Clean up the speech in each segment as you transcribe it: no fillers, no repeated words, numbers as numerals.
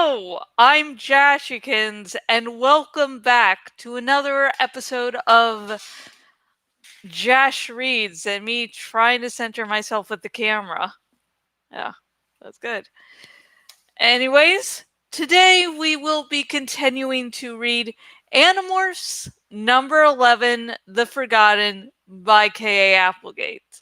Hello, I'm Jashikins, and welcome back to another episode of Jash Reads and me trying to center myself with the camera. Yeah, that's good. Anyways, today we will be continuing to read Animorphs number 11, The Forgotten by K.A. Applegate.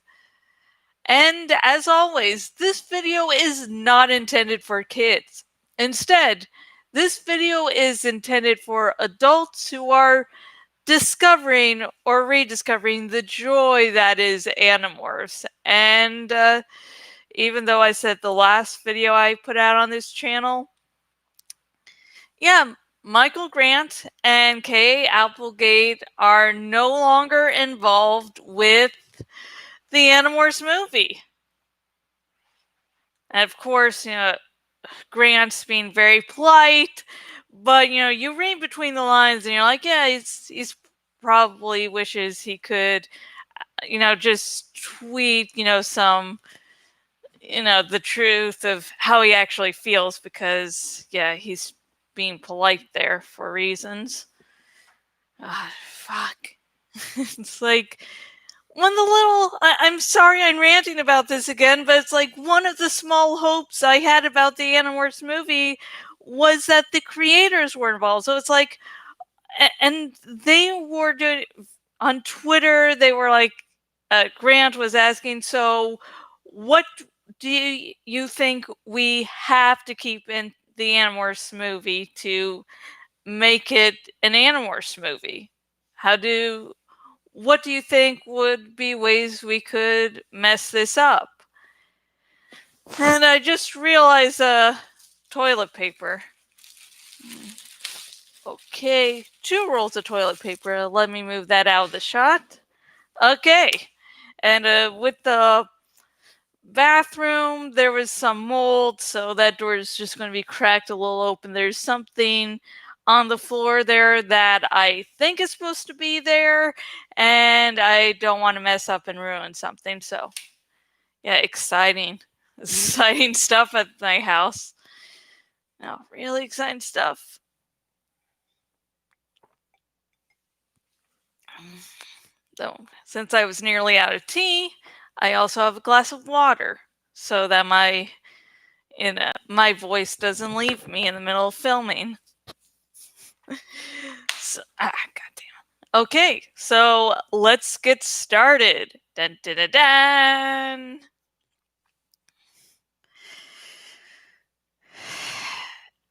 And as always, this video is not intended for kids. Instead, this video is intended for adults who are discovering or rediscovering the joy that is Animorphs. And even though I said the last video I put out on this channel, yeah, Michael Grant and K.A. Applegate are no longer involved with the Animorphs movie. And of course, Grant's being very polite, but you read between the lines and you're like, yeah, he's probably wishes he could, just tweet, some, the truth of how he actually feels because, yeah, he's being polite there for reasons. Ah, fuck. It's like I'm sorry I'm ranting about this again, but it's like one of the small hopes I had about the Animorphs movie was that the creators were involved. So it's like, and they were doing, on Twitter, they were like, Grant was asking, so what do you think we have to keep in the Animorphs movie to make it an Animorphs movie? What do you think would be ways we could mess this up? And I just realized toilet paper. Okay, 2 rolls of toilet paper. Let me move that out of the shot. Okay, and with the bathroom, there was some mold, so that door is just going to be cracked a little open. There's something on the floor there that I think is supposed to be there, and I don't want to mess up and ruin something. So, yeah, exciting stuff at my house. No, really exciting stuff. So, since I was nearly out of tea, I also have a glass of water so that my voice doesn't leave me in the middle of filming. Goddamn. Okay, so let's get started. Dun, dun, dun, dun.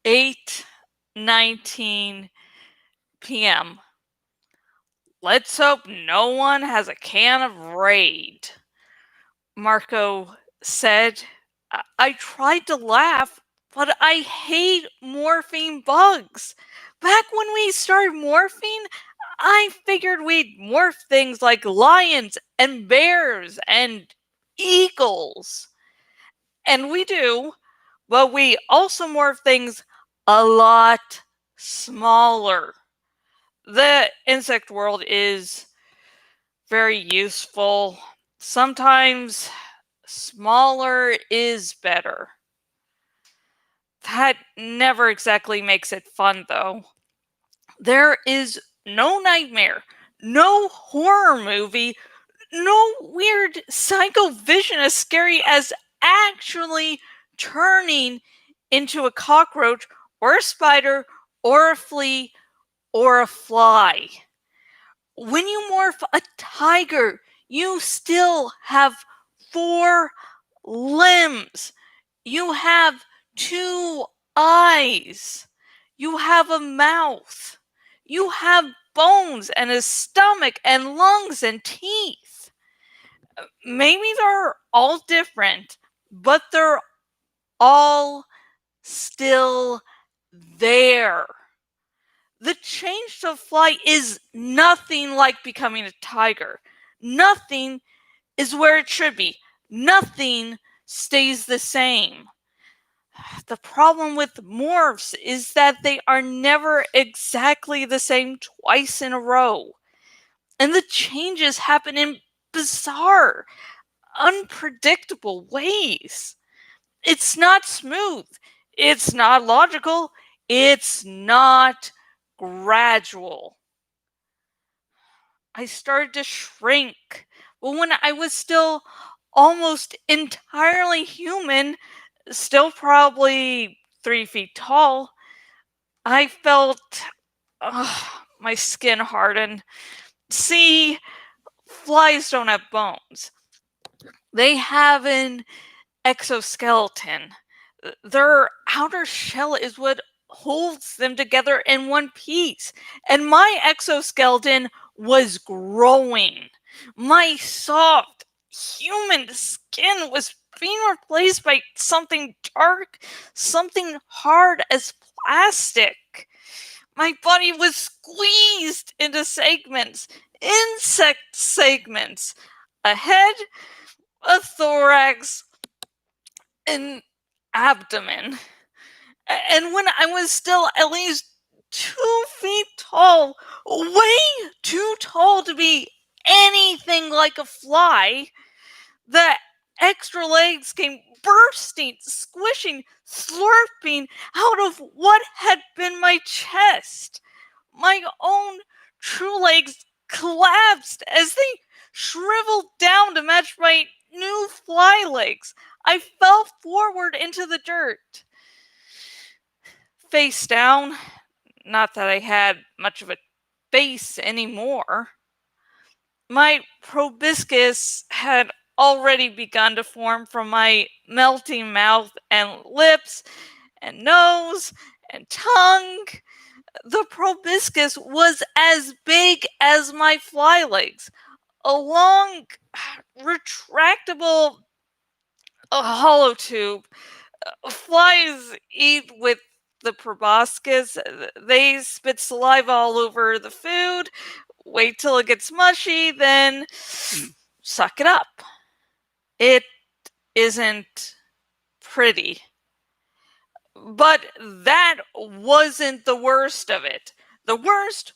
8:19 p.m. Let's hope no one has a can of Raid, Marco said. I tried to laugh, but I hate morphine bugs. Back when we started morphing, I figured we'd morph things like lions and bears and eagles. And we do, but we also morph things a lot smaller. The insect world is very useful. Sometimes smaller is better. That never exactly makes it fun, though. There is no nightmare, no horror movie, no weird psycho vision as scary as actually turning into a cockroach or a spider or a flea or a fly. When you morph a tiger, you still have 4 limbs. You have 2 eyes. You have a mouth. You have bones and a stomach and lungs and teeth. Maybe they're all different, but they're all still there. The change to fly is nothing like becoming a tiger. Nothing is where it should be. Nothing stays the same. The problem with morphs is that they are never exactly the same twice in a row. And the changes happen in bizarre, unpredictable ways. It's not smooth. It's not logical. It's not gradual. I started to shrink. But when I was still almost entirely human, still probably 3 feet tall, I felt my skin harden. See, flies don't have bones. They have an exoskeleton. Their outer shell is what holds them together in one piece. And my exoskeleton was growing. My soft human skin was being replaced by something dark, something hard as plastic. My body was squeezed into segments, insect segments, a head, a thorax, an abdomen. And when I was still at least 2 feet tall, way too tall to be anything like a fly, the extra legs came bursting, squishing, slurping out of what had been my chest. My own true legs collapsed as they shriveled down to match my new fly legs. I fell forward into the dirt. Face down. Not that I had much of a face anymore. My proboscis had already begun to form from my melting mouth and lips and nose and tongue. The proboscis was as big as my fly legs. A long, retractable hollow tube. Flies eat with the proboscis. They spit saliva all over the food, wait till it gets mushy, then suck it up. It isn't pretty. But that wasn't the worst of it. The worst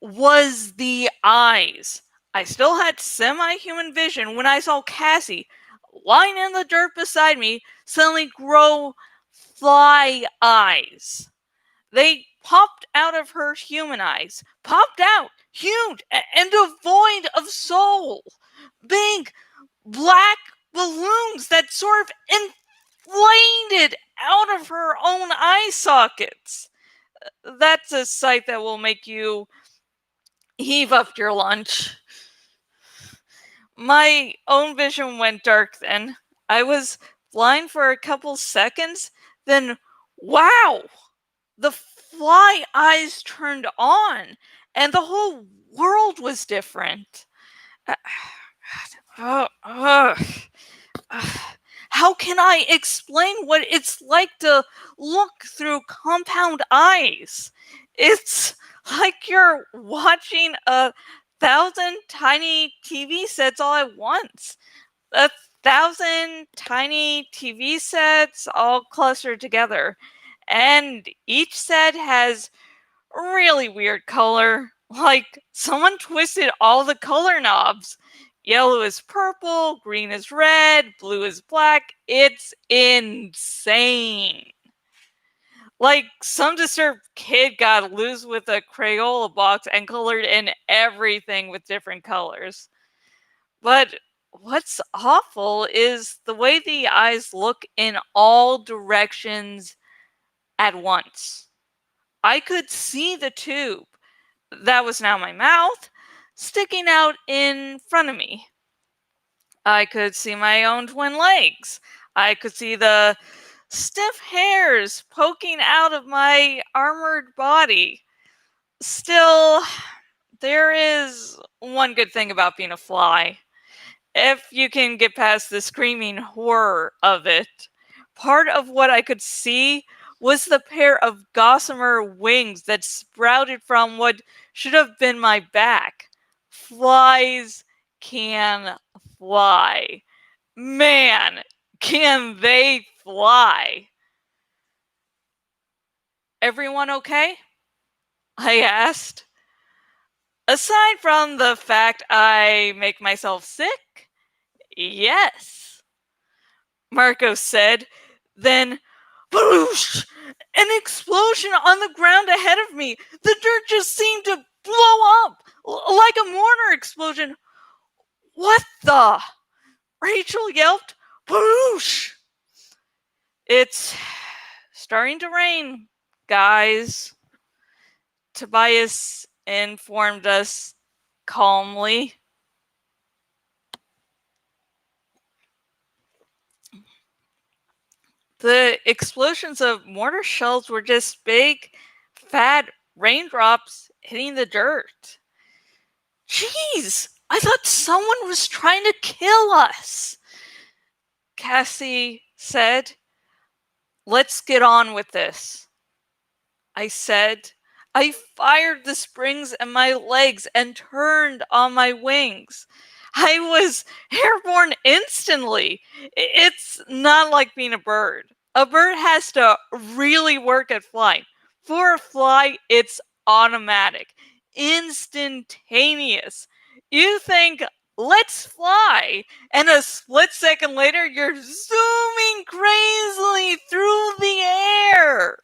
was the eyes. I still had semi-human vision when I saw Cassie lying in the dirt beside me suddenly grow fly eyes. They popped out of her human eyes. Popped out, huge, and devoid of soul. Big, black balloons that sort of inflated out of her own eye sockets. That's a sight that will make you heave up your lunch. My own vision went dark then. I was blind for a couple seconds, then wow! The fly eyes turned on, and the whole world was different. How can I explain what it's like to look through compound eyes? It's like you're watching 1,000 tiny TV sets all at once. 1,000 tiny TV sets all clustered together. And each set has really weird color. Like someone twisted all the color knobs. Yellow is purple, green is red, blue is black. It's insane. Like some disturbed kid got loose with a Crayola box and colored in everything with different colors. But what's awful is the way the eyes look in all directions at once. I could see the tube, that was now my mouth, sticking out in front of me. I could see my own twin legs. I could see the stiff hairs poking out of my armored body. Still, there is one good thing about being a fly. If you can get past the screaming horror of it. Part of what I could see was the pair of gossamer wings that sprouted from what should have been my back. Flies can fly. Man, can they fly? Everyone okay? I asked. Aside from the fact I make myself sick, yes, Marco said, then Boosh! An explosion on the ground ahead of me. The dirt just seemed to blow up like a mortar explosion. What the? Rachel yelped. Boosh! It's starting to rain, guys. Tobias informed us calmly. The explosions of mortar shells were just big, fat raindrops hitting the dirt. Jeez, I thought someone was trying to kill us, Cassie said. Let's get on with this, I said. I fired the springs in my legs and turned on my wings. I was airborne instantly. It's not like being a bird. A bird has to really work at flying. For a fly, it's automatic, instantaneous. You think, let's fly, and a split second later, you're zooming crazily through the air.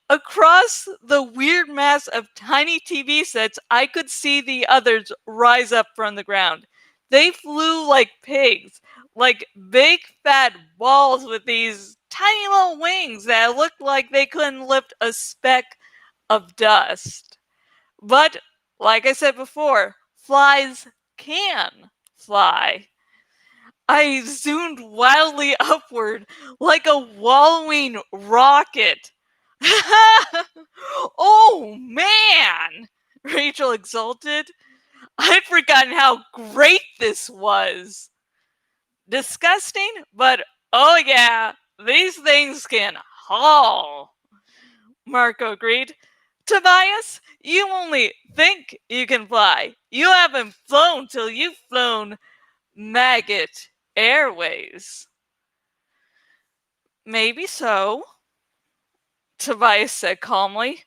Across the weird mass of tiny TV sets, I could see the others rise up from the ground. They flew like pigs, like big fat balls with these tiny little wings that looked like they couldn't lift a speck of dust. But, like I said before, flies can fly. I zoomed wildly upward like a wallowing rocket. Oh man! Rachel exulted. I'd forgotten how great this was. Disgusting, but oh yeah, these things can haul. Marco agreed. Tobias, you only think you can fly. You haven't flown till you've flown Maggot Airways. Maybe so, Tobias said calmly.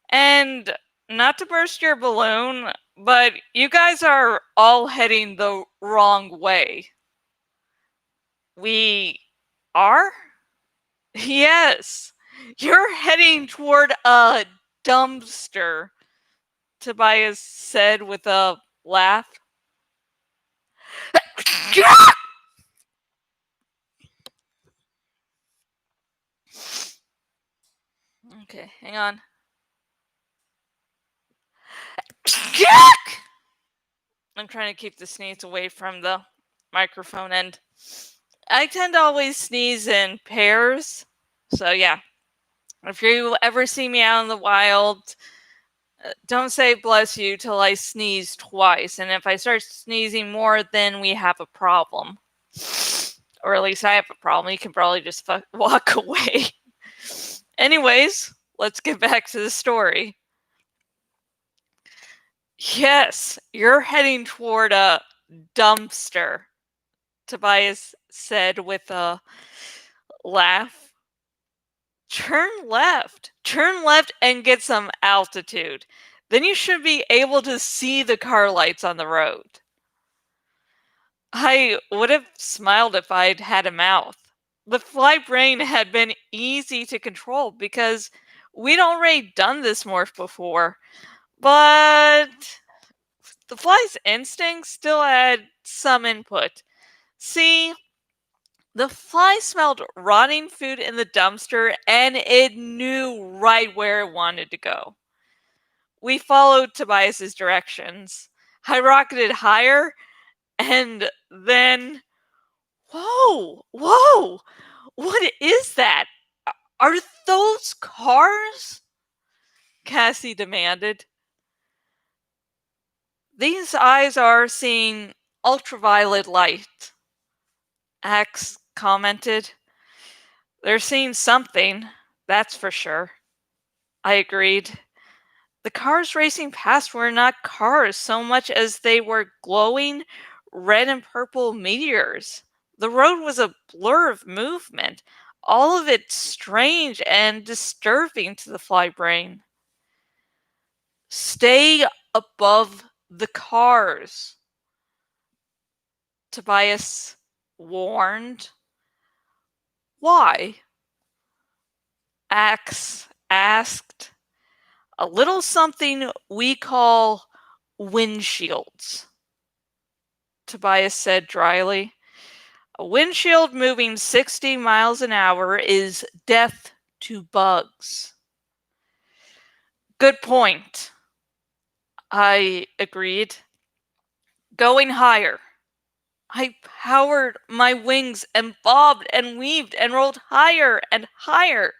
And not to burst your balloon, but you guys are all heading the wrong way. We are? Yes. You're heading toward a dumpster, Tobias said with a laugh. Okay, hang on. I'm trying to keep the sneeze away from the microphone end. I tend to always sneeze in pairs. So, yeah. If you ever see me out in the wild, don't say bless you till I sneeze twice. And if I start sneezing more, then we have a problem. Or at least I have a problem. You can probably just walk away. Anyways, let's get back to the story. Yes, you're heading toward a dumpster, Tobias said with a laugh. Turn left and get some altitude. Then you should be able to see the car lights on the road. I would have smiled if I'd had a mouth. The fly brain had been easy to control because we'd already done this morph before. But the fly's instincts still had some input. See, the fly smelled rotting food in the dumpster and it knew right where it wanted to go. We followed Tobias's directions. I rocketed higher and then. Whoa! What is that? Are those cars? Cassie demanded. These eyes are seeing ultraviolet light, Axe commented. They're seeing something, that's for sure. I agreed. The cars racing past were not cars so much as they were glowing red and purple meteors. The road was a blur of movement, all of it strange and disturbing to the fly brain. Stay above the cars, Tobias warned. Why? Asked. A little something we call windshields, Tobias said dryly. A windshield moving 60 miles an hour is death to bugs. Good point, I agreed. Going higher. I powered my wings and bobbed and weaved and rolled higher and higher.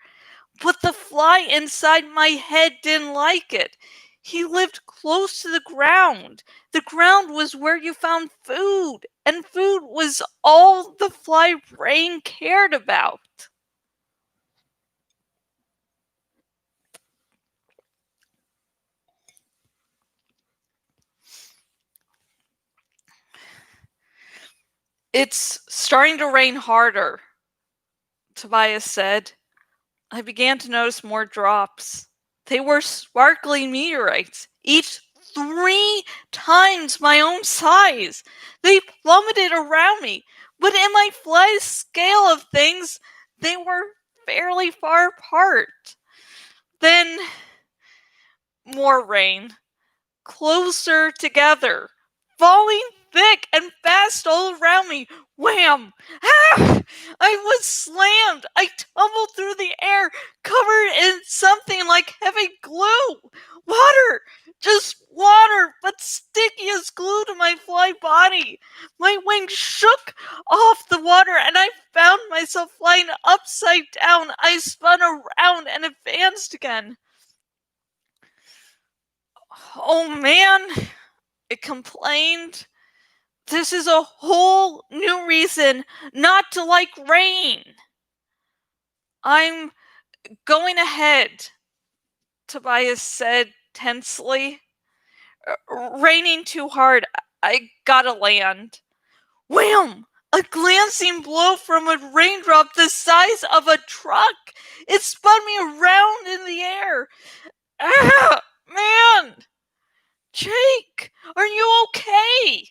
But the fly inside my head didn't like it. He lived close to the ground. The ground was where you found food, and food was all the fly brain cared about. It's starting to rain harder, Tobias said. I began to notice more drops. They were sparkling meteorites, each 3 times my own size. They plummeted around me, but in my fly scale of things, they were fairly far apart. Then more rain, closer together, falling thick and fast all around me. Wham! Ah! I was slammed. I tumbled through the air, covered in something like heavy glue. Water! Just water, but sticky as glue to my fly body. My wings shook off the water, and I found myself flying upside down. I spun around and advanced again. Oh man, it complained. This is a whole new reason not to like rain. I'm going ahead, Tobias said tensely. Raining too hard. I gotta land. Wham! A glancing blow from a raindrop the size of a truck. It spun me around in the air. Ah, man! Jake, are you okay?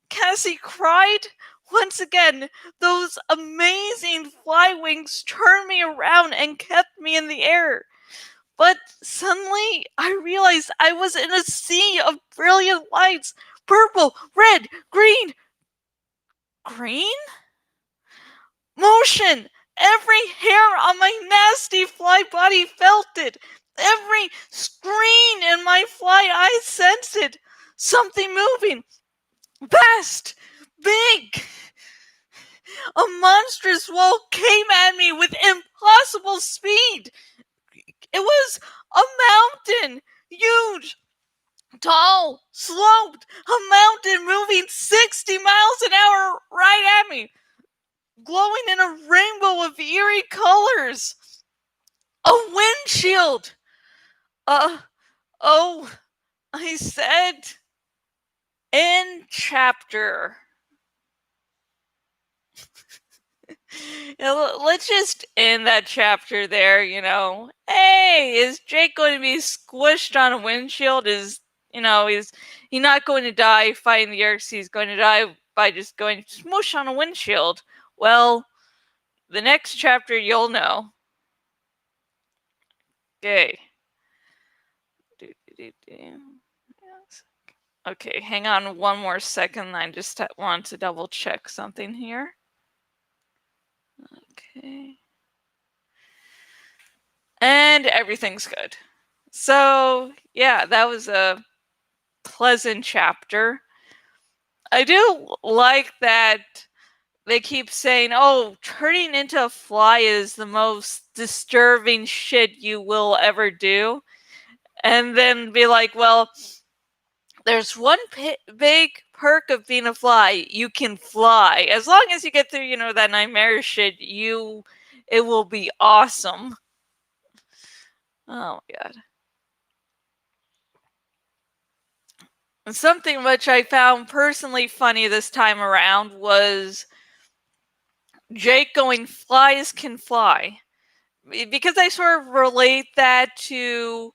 Cassie cried. Once again, those amazing fly wings turned me around and kept me in the air. But suddenly, I realized I was in a sea of brilliant lights. Purple, red, green. Green? Motion! Every hair on my nasty fly body felt it. Every screen in my fly eyes sensed it. Something moving. Vast! Big! A monstrous wall came at me with impossible speed. It was a mountain, huge, tall, sloped, a mountain moving 60 miles an hour right at me, glowing in a rainbow of eerie colors. A windshield! Oh, I said. End chapter. Let's just end that chapter there, Hey, is Jake going to be squished on a windshield? He's not going to die fighting the Yerks. He's going to die by just going smoosh on a windshield. Well, the next chapter you'll know. Okay. Okay, hang on one more second. I just want to double check something here. Okay. And everything's good. So, yeah, that was a pleasant chapter. I do like that they keep saying, oh, turning into a fly is the most disturbing shit you will ever do. And then be like, well, there's one big perk of being a fly. You can fly. As long as you get through, that nightmare shit, it will be awesome. Oh my god. And something which I found personally funny this time around was Jake going, flies can fly. Because I sort of relate that to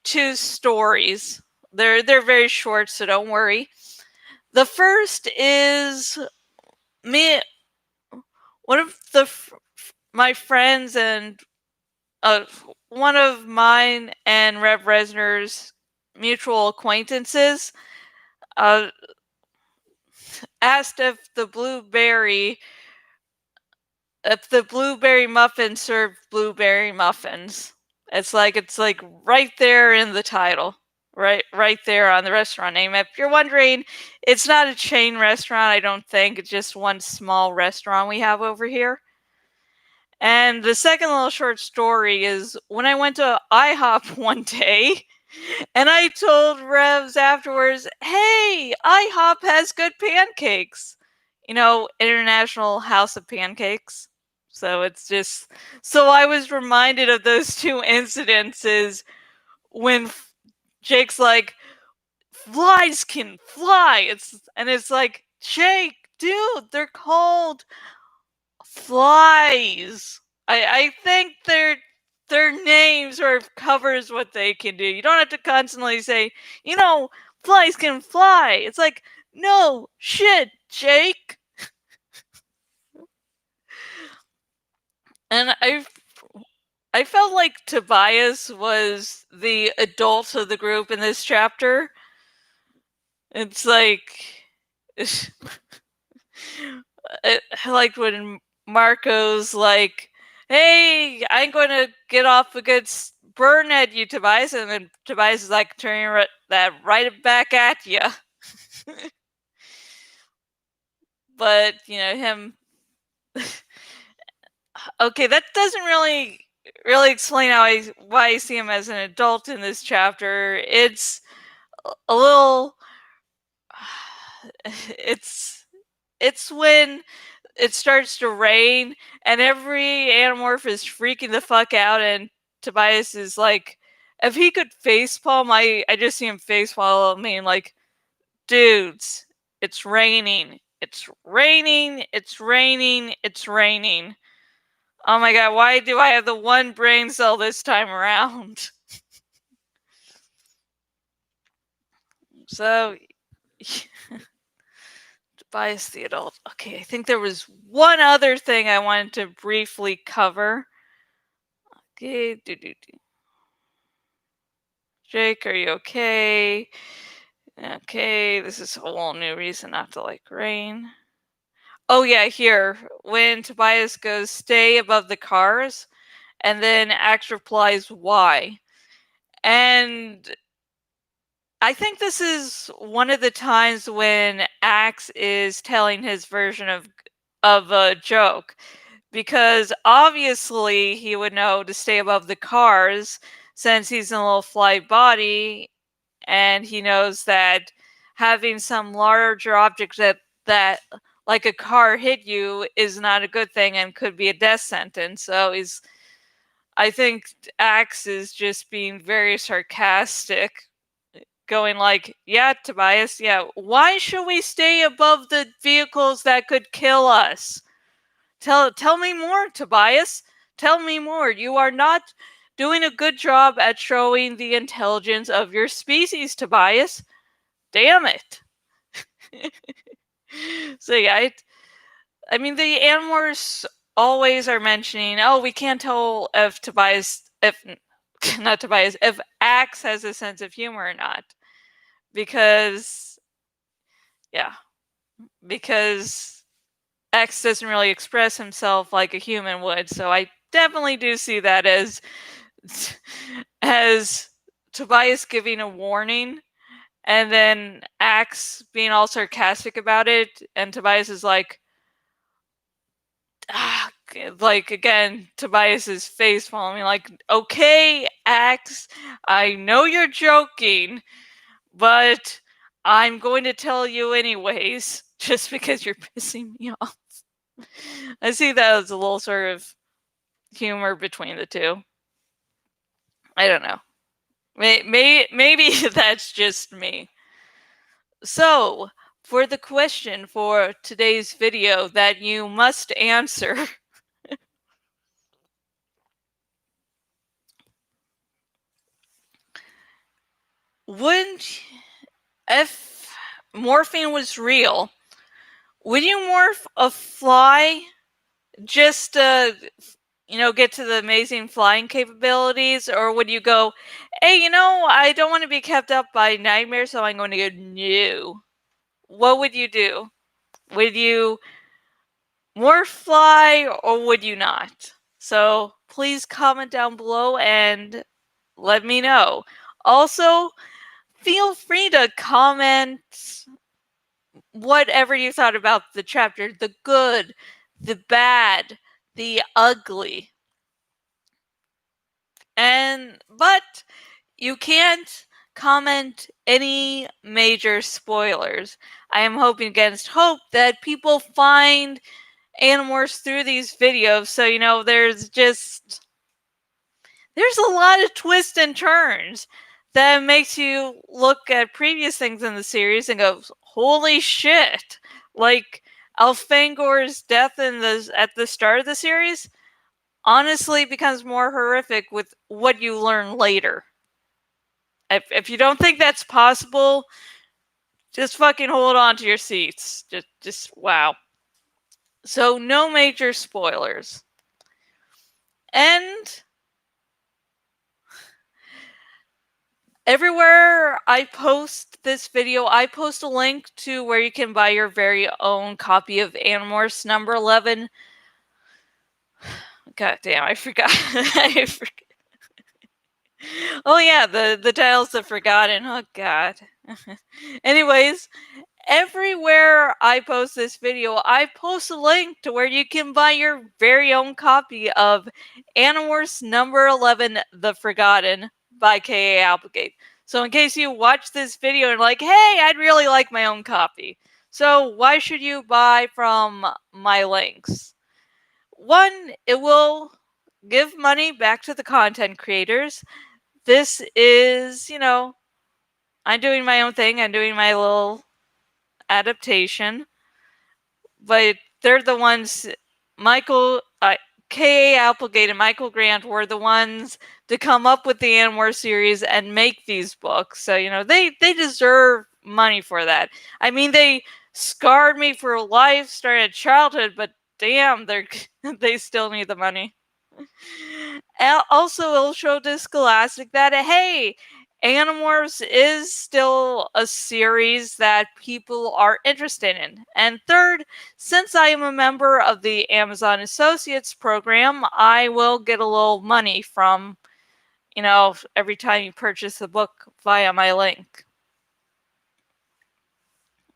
two stories. They're very short, so don't worry. The first is me. One of my friends and one of mine and Rev Resner's mutual acquaintances asked if the blueberry muffin served blueberry muffins. It's like right there in the title. Right there on the restaurant name. If you're wondering, it's not a chain restaurant, I don't think. It's just one small restaurant we have over here. And the second little short story is when I went to IHOP one day and I told Revs afterwards, hey, IHOP has good pancakes. International House of Pancakes. So it's just, so I was reminded of those two incidences when Jake's like, flies can fly. It's like, Jake, dude, they're called flies. I think their name sort of covers what they can do. You don't have to constantly say, flies can fly. It's like, no, shit, Jake. And I felt like Tobias was the adult of the group in this chapter. It's like I liked when Marco's like, hey, I'm going to get off a good burn at you, Tobias. And then Tobias is like turning that right back at you. But, him. Okay, that doesn't really explain why I see him as an adult in this chapter. It's a little. It's when it starts to rain and every Animorph is freaking the fuck out, and Tobias is like, if he could facepalm, I just see him facepalm. I mean, like, dudes, it's raining. It's raining. It's raining. It's raining. Oh my god, why do I have the one brain cell this time around? So, Tobias the adult. Okay, I think there was one other thing I wanted to briefly cover. Okay, Jake, are you okay? Okay, this is a whole new reason not to like rain. Oh yeah, here, when Tobias goes, stay above the cars, and then Axe replies, why? And I think this is one of the times when Axe is telling his version of a joke, because obviously he would know to stay above the cars since he's in a little fly body, and he knows that having some larger object that like a car hit you is not a good thing and could be a death sentence. So I think Axe is just being very sarcastic, going like, yeah, Tobias, yeah, why should we stay above the vehicles that could kill us? Tell me more, Tobias. Tell me more. You are not doing a good job at showing the intelligence of your species, Tobias. Damn it. So yeah, I mean, the Animorphs always are mentioning, oh, we can't tell if not Tobias, if Axe has a sense of humor or not. Because X doesn't really express himself like a human would. So I definitely do see that as Tobias giving a warning, and then Axe being all sarcastic about it, and Tobias is like, like again, Tobias's face falling, like, okay, Axe, I know you're joking, but I'm going to tell you anyways, just because you're pissing me off. I see that as a little sort of humor between the two. I don't know. Maybe that's just me. So, for the question for today's video that you must answer, if morphing was real, would you morph a fly just get to the amazing flying capabilities? Or would you go, hey, I don't want to be kept up by nightmares, so I'm going to go new? What would you do? Would you morph fly or would you not? So please comment down below and let me know. Also, feel free to comment whatever you thought about the chapter, the good, the bad, the ugly. But you can't comment any major spoilers. I am hoping against hope that people find Animorphs through these videos, so there's a lot of twists and turns that makes you look at previous things in the series and go, holy shit. Like Alfangor's death at the start of the series honestly becomes more horrific with what you learn later. If you don't think that's possible, just fucking hold on to your seats. Just wow. So no major spoilers. And everywhere I post this video, I post a link to where you can buy your very own copy of Animorphs number 11. God damn, I forgot. I forgot. Oh yeah, the Tales of Forgotten. Oh god. Anyways, everywhere I post this video, I post a link to where you can buy your very own copy of Animorphs number 11, The Forgotten by K.A. Applegate. So in case you watch this video and like, hey, I'd really like my own copy. So why should you buy from my links? One, it will give money back to the content creators. This is, I'm doing my own thing. I'm doing my little adaptation. But they're the ones, K.A. Applegate and Michael Grant were the ones to come up with the Animorphs series and make these books. So, they deserve money for that. I mean, they scarred me for life starting at childhood, but damn, they still need the money. Also, it'll show to Scholastic that, hey, Animorphs is still a series that people are interested in. And third, since I am a member of the Amazon Associates program, I will get a little money from, every time you purchase a book via my link.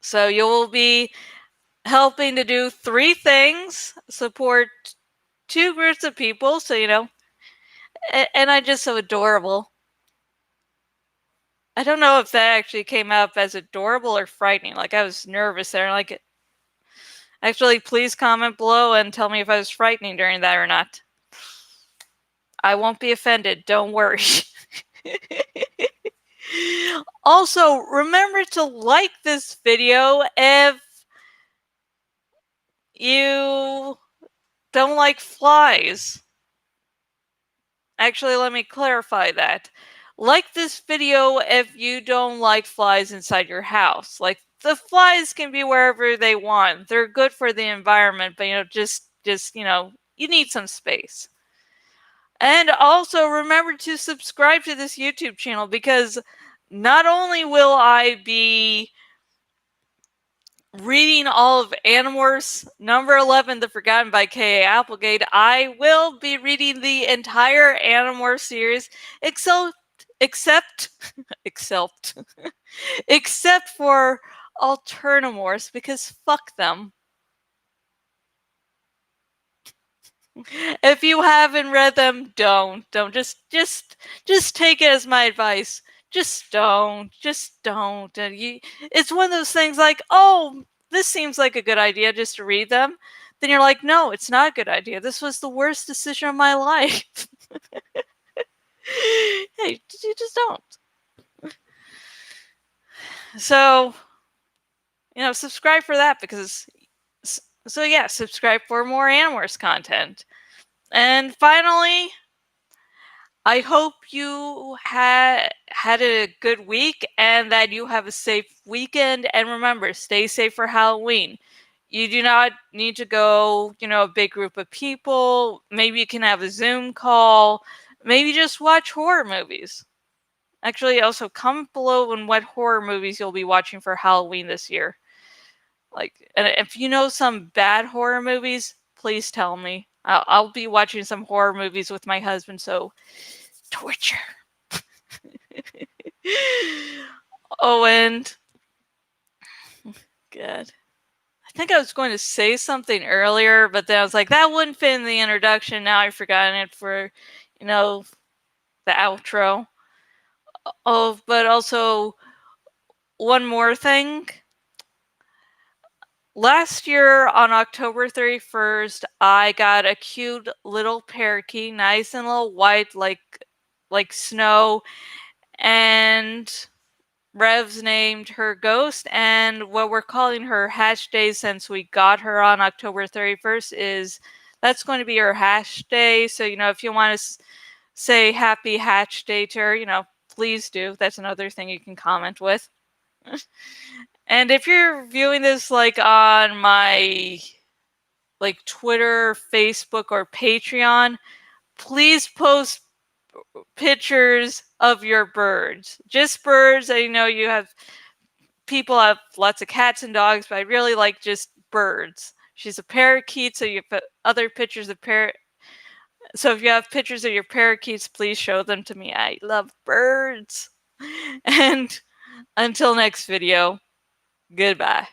So you will be helping to do 3 things: support 2 groups of people, so and I'm just so adorable. I don't know if that actually came up as adorable or frightening. Like, I was nervous there. Like, actually, please comment below and tell me if I was frightening during that or not. I won't be offended. Don't worry. Also, remember to like this video if you don't like flies. Actually, let me clarify that. Like this video if you don't like flies inside your house. Like, the flies can be wherever they want. They're good for the environment, but just you need some space. And also remember to subscribe to this YouTube channel, because not only will I be reading all of Animorphs number 11, The Forgotten by K.A. Applegate, I will be reading the entire Animorphs series except except for Alternamorphs, because fuck them. If you haven't read them, don't just take it as my advice. Just don't. It's one of those things like, oh, this seems like a good idea just to read them. Then you're like, no, it's not a good idea. This was the worst decision of my life. Hey, you just don't. So, subscribe for that, because so yeah, subscribe for more Animorphs content. And finally, I hope you had a good week and that you have a safe weekend. And remember, stay safe for Halloween. You do not need to go, a big group of people. Maybe you can have a Zoom call. Maybe just watch horror movies. Actually, also comment below on what horror movies you'll be watching for Halloween this year. And if you know some bad horror movies, please tell me. I'll be watching some horror movies with my husband, so torture. Oh, and good. I think I was going to say something earlier, but then I was like, that wouldn't fit in the introduction. Now I've forgotten it for, the outro. Oh, but also one more thing. Last year on October 31st, I got a cute little parakeet, nice and little white like snow, and Rev's named her Ghost, and what we're calling her Hash Day since we got her on October 31st is that's going to be her Hash Day. So, if you want to say happy Hatch Day to her, please do. That's another thing you can comment with. And if you're viewing this on my Twitter, Facebook, or Patreon, please post pictures of your birds. Just birds. I know people have lots of cats and dogs, but I really like just birds. She's a parakeet, so you put other pictures of So if you have pictures of your parakeets, please show them to me. I love birds. And until next video, goodbye.